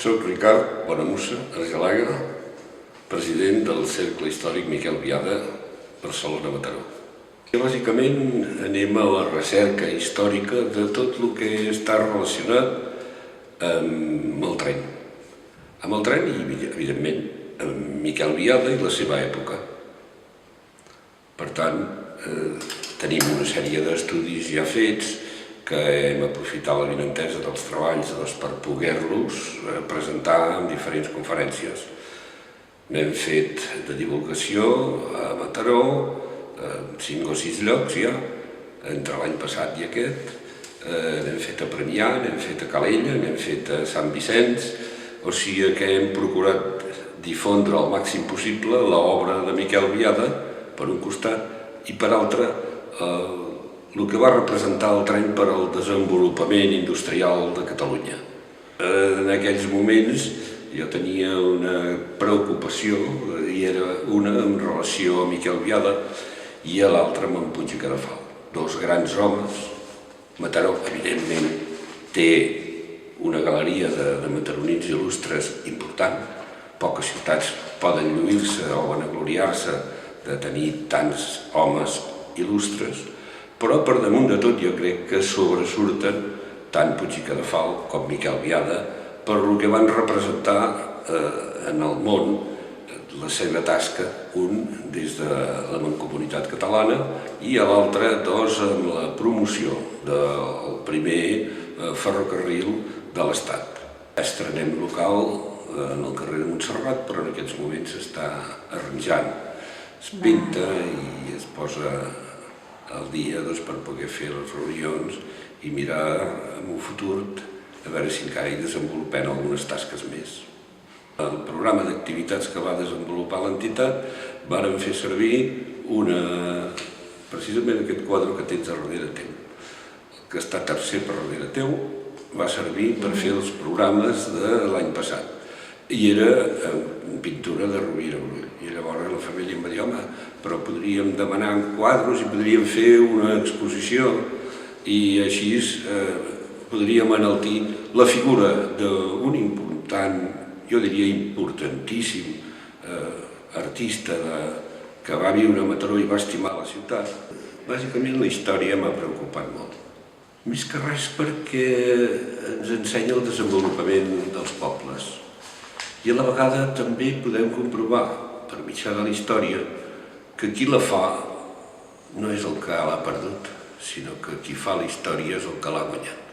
Soc Ricard Bonamussa Argelaga, president del Cercle Històric Miquel Biada, Barcelona-Mataró. Bàsicament anem a la recerca històrica de tot el que està relacionat amb el tren. Amb el tren i, evidentment, amb Miquel Biada i la seva època. Per tant, tenim una sèrie d'estudis ja fets que hem aprofitat l'avinentesa dels treballs per poder-los presentar en diferents conferències. N'hem fet de divulgació a Mataró, 5 o 6 llocs ja, entre l'any passat i aquest. N'hem fet a Premià, n'hem fet a Calella, n'hem fet a Sant Vicenç, o sigui que hem procurat difondre al màxim possible l'obra de Miquel Biada, per un costat, i per altre, el que va representar el tren per al desenvolupament industrial de Catalunya. En aquells moments jo tenia una preocupació, i era una en relació a Miquel Biada i a l'altra amb en Puig i Cadafal. Dos grans homes. Mataró, evidentment, té una galeria de mataronins il·lustres important. Poques ciutats poden lluir-se o vanagloriar-se de tenir tants homes il·lustres, però per damunt de tot jo crec que sobresurten tant Puig i Cadafal com Miquel Biada per el que van representar en el món la seva tasca, un des de la Mancomunitat Catalana i l'altre doncs amb la promoció del primer ferrocarril de l'Estat. Estrenem local en el carrer de Montserrat, però en aquests moments s'està arranjant. Es pinta i es posa al dia per poder fer les reunions i mirar en un futur a veure si encara hi desenvolupem algunes tasques més. El programa d'activitats que va desenvolupar l'entitat vàrem fer servir precisament aquest quadre que tens a darrere teu, que està tercer per darrere teu, va servir per fer els programes de l'any passat i era pintura de Rovira i Brull. I llavors la família em va dir, home, però podríem demanar quadros i podríem fer una exposició i així podríem enaltir la figura d'un important, jo diria importantíssim artista que va viure a Mataró i va estimar la ciutat. Bàsicament la història m'ha preocupat molt. Més que res perquè ens ensenya el desenvolupament dels pobles. I a la vegada també podem comprovar, per mitjà de la història, que qui la fa no és el que l'ha perdut, sinó que qui fa la història és el que l'ha guanyat.